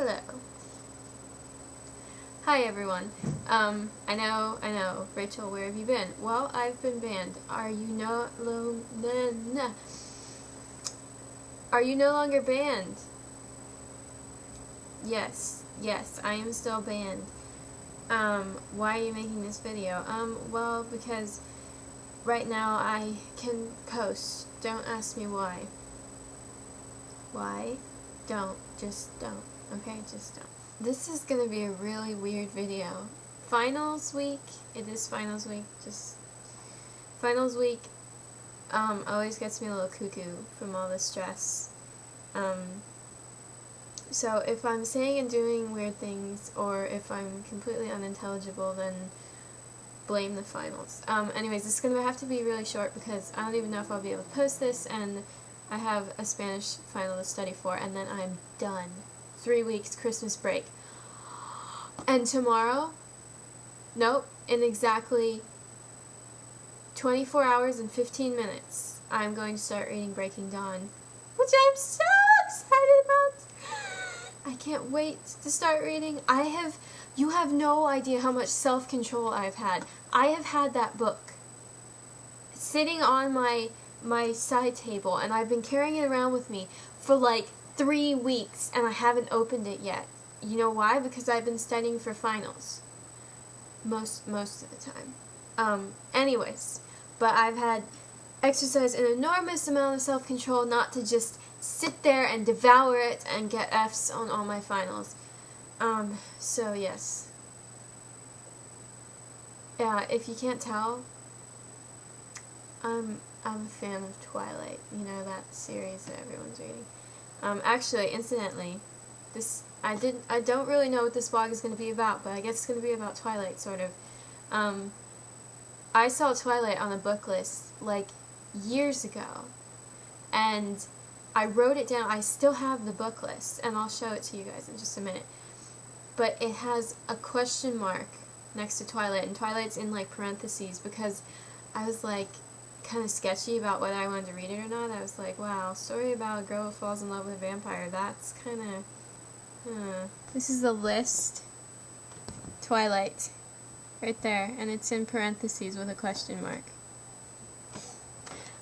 Hello. Hi everyone. I know, Rachel, where have you been? Well, I've been banned. Are you no longer banned? Yes, I am still banned. Why are you making this video? Well, because right now I can post. Don't ask me why. Why? Just don't. Okay, just don't. This is gonna be a really weird video. Finals week, it is finals week, finals week, always gets me a little cuckoo from all the stress. So if I'm saying and doing weird things, or if I'm completely unintelligible, then blame the finals. Anyways, this is gonna have to be really short because I don't even know if I'll be able to post this, and I have a Spanish final to study for, and then I'm done. 3 weeks, Christmas break. And tomorrow, nope, in exactly 24 hours and 15 minutes, I'm going to start reading Breaking Dawn, which I'm so excited about. I can't wait to start reading. You have no idea how much self-control I've had. I have had that book sitting on my side table, and I've been carrying it around with me for like 3 weeks, and I haven't opened it yet. You know why? Because I've been studying for finals. Most of the time. Anyways, but I've had exercised an enormous amount of self-control not to just sit there and devour it and get F's on all my finals. So yes. Yeah, if you can't tell, I'm a fan of Twilight. You know, that series that everyone's reading. Actually, incidentally, I don't really know what this blog is going to be about, but I guess it's going to be about Twilight, sort of. I saw Twilight on a book list, like, years ago, and I wrote it down. I still have the book list, and I'll show it to you guys in just a minute. But it has a question mark next to Twilight, and Twilight's in, like, parentheses, because I was, like, kind of sketchy about whether I wanted to read it or not. I was like, wow, story about a girl who falls in love with a vampire. That's kind of... This is the list. Twilight. Right there. And it's in parentheses with a question mark.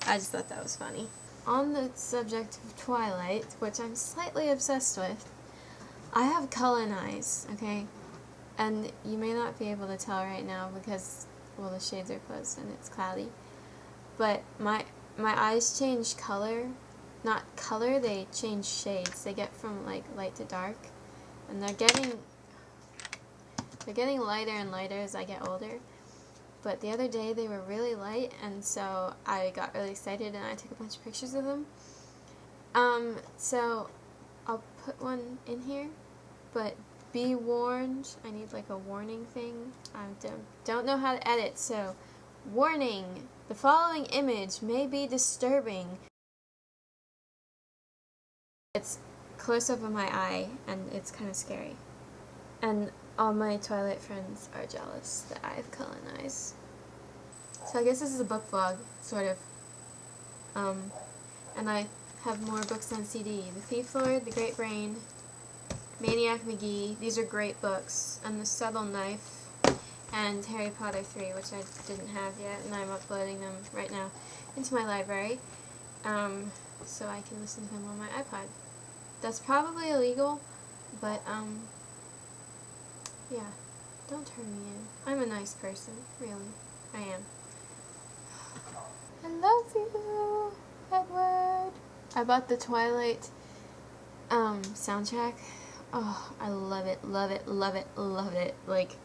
I just thought that was funny. On the subject of Twilight, which I'm slightly obsessed with, I have Cullen eyes, okay? And you may not be able to tell right now because, well, the shades are closed and it's cloudy. But my eyes change color. Not color, they change shades. They get from, like, light to dark. And they're getting lighter and lighter as I get older. But the other day they were really light, and so I got really excited and I took a bunch of pictures of them. So I'll put one in here, but be warned, I need like a warning thing. I don't know how to edit, so warning, the following image may be disturbing. It's close up of my eye, and it's kind of scary. And all my Twilight friends are jealous that I have Cullen eyes. So I guess this is a book vlog, sort of. And I have more books on CD. The Thief Lord, The Great Brain, Maniac McGee, these are great books. And The Subtle Knife, and Harry Potter 3, which I didn't have yet, and I'm uploading them right now into my library. So I can listen to them on my iPod. That's probably illegal, but, yeah, don't turn me in. I'm a nice person, really. I am. I love you, Edward. I bought the Twilight, soundtrack. Oh, I love it, love it, love it, love it. Like,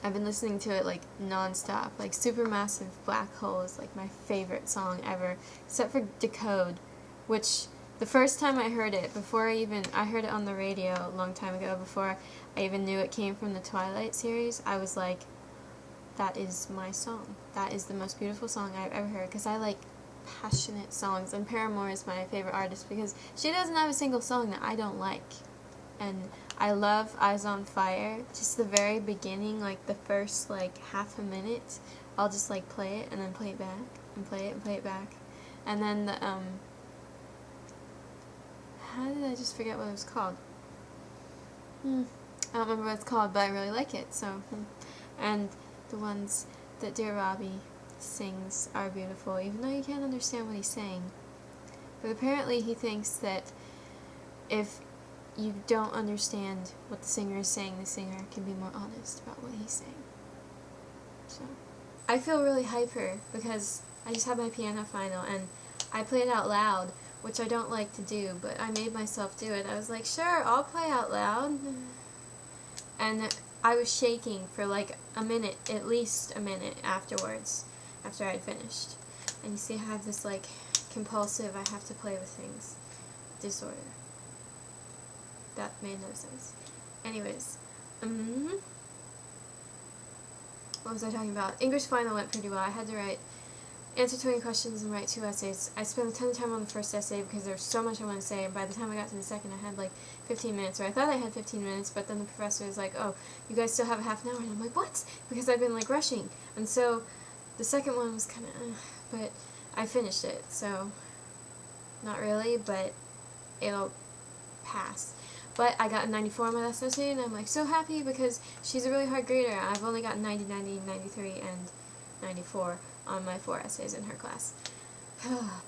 I've been listening to it, like, non-stop. Like, Supermassive Black Hole is, like, my favorite song ever, except for Decode, which... The first time I heard it, I heard it on the radio a long time ago, before I even knew it came from the Twilight series, I was like, that is my song. That is the most beautiful song I've ever heard, because I like passionate songs, and Paramore is my favorite artist, because she doesn't have a single song that I don't like. And I love Eyes on Fire, just the very beginning, like the first, like, half a minute, I'll just, like, play it, and then play it back, and play it, and play it back. And then the, how did I just forget what it was called? I don't remember what it's called, but I really like it, so, and the ones that Dear Robbie sings are beautiful, even though you can't understand what he's saying. But apparently he thinks that if you don't understand what the singer is saying, the singer can be more honest about what he's saying. So, I feel really hyper because I just had my piano final and I played out loud, which I don't like to do, but I made myself do it. I was like, sure, I'll play out loud. And I was shaking for like a minute, at least a minute afterwards, after I'd finished. And you see I have this like compulsive, I have to play with things disorder. That made no sense. Anyways, what was I talking about? English final went pretty well. I had to answer 20 questions and write 2 essays. I spent a ton of time on the first essay because there was so much I wanted to say, and by the time I got to the second I had like 15 minutes, or I thought I had 15 minutes, but then the professor was like, oh, you guys still have a half an hour, and I'm like, what? Because I've been like rushing. And so the second one was kind of, but I finished it, so not really, but it'll pass. But I got a 94 on my last essay, and I'm like so happy because she's a really hard grader. I've only gotten 90, 90, 93, and 94 on my 4 essays in her class.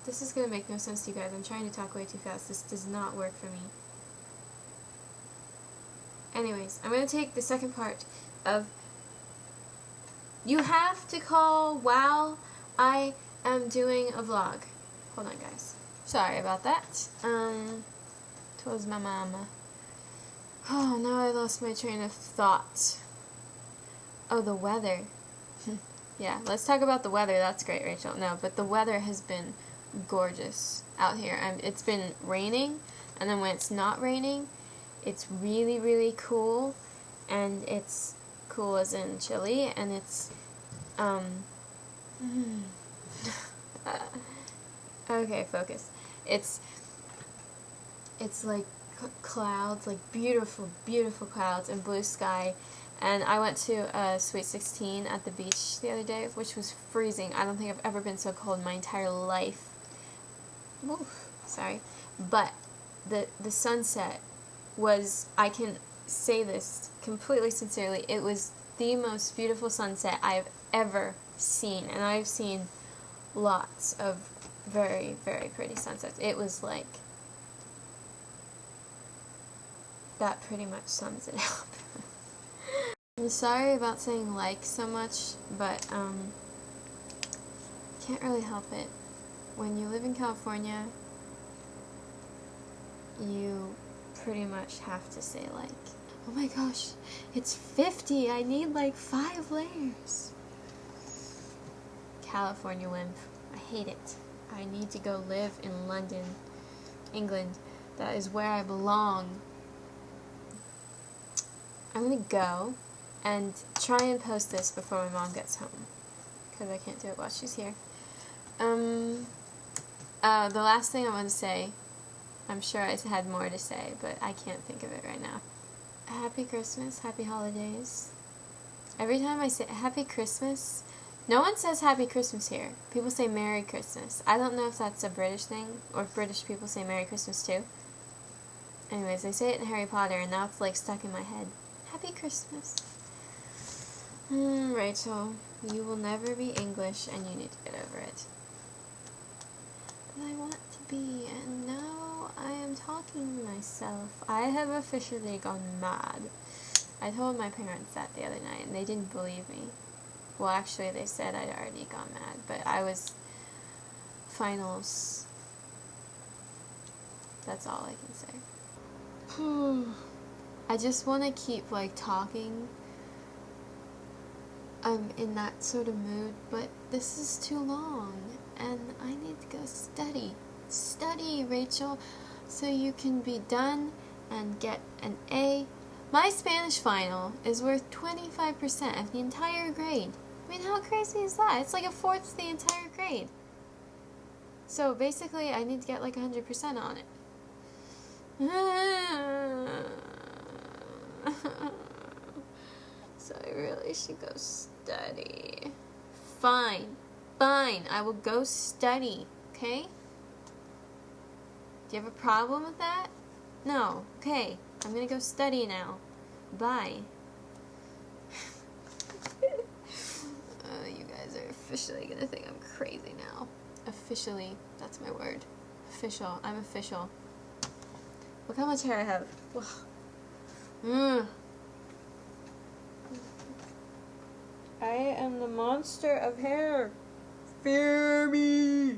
This is going to make no sense to you guys. I'm trying to talk way too fast. This does not work for me. Anyways, I'm going to take the second part of you have to call while I am doing a vlog. Hold on, guys. Sorry about that. Twas my mama. Oh, now I lost my train of thought. Oh, the weather. Yeah, let's talk about the weather. That's great, Rachel. No, but the weather has been gorgeous out here. It's been raining, and then when it's not raining, it's really, really cool, and it's cool as in chilly, and it's, okay, focus. It's like clouds, like beautiful, beautiful clouds and blue sky. And I went to Sweet 16 at the beach the other day, which was freezing. I don't think I've ever been so cold in my entire life. Oof, sorry. But the sunset was, I can say this completely sincerely, it was the most beautiful sunset I've ever seen. And I've seen lots of very, very pretty sunsets. It was like, that pretty much sums it up. I'm sorry about saying like so much, but can't really help it. When you live in California, you pretty much have to say like. Oh my gosh, it's 50, I need like 5 layers. California wimp, I hate it. I need to go live in London, England. That is where I belong. I'm gonna go and try and post this before my mom gets home, because I can't do it while she's here. The last thing I want to say, I'm sure I had more to say, but I can't think of it right now. Happy Christmas, happy holidays. Every time I say Happy Christmas, no one says Happy Christmas here. People say Merry Christmas. I don't know if that's a British thing, or if British people say Merry Christmas too. Anyways, they say it in Harry Potter, and now it's like stuck in my head. Happy Christmas. Rachel, you will never be English, and you need to get over it. But I want to be, and now I am talking to myself. I have officially gone mad. I told my parents that the other night, and they didn't believe me. Well, actually, they said I'd already gone mad, but I was finals. That's all I can say. I just want to keep, like, talking. I'm in that sort of mood, but this is too long, and I need to go study. Study, Rachel, so you can be done and get an A. My Spanish final is worth 25% of the entire grade. I mean, how crazy is that? It's like a fourth of the entire grade. So basically, I need to get like 100% on it. So I really should go study. Fine. Fine. I will go study. Okay? Do you have a problem with that? No. Okay. I'm gonna go study now. Bye. You guys are officially gonna think I'm crazy now. Officially, that's my word. Official. I'm official. Look how much hair I have. I am the monster of hair. Fear me.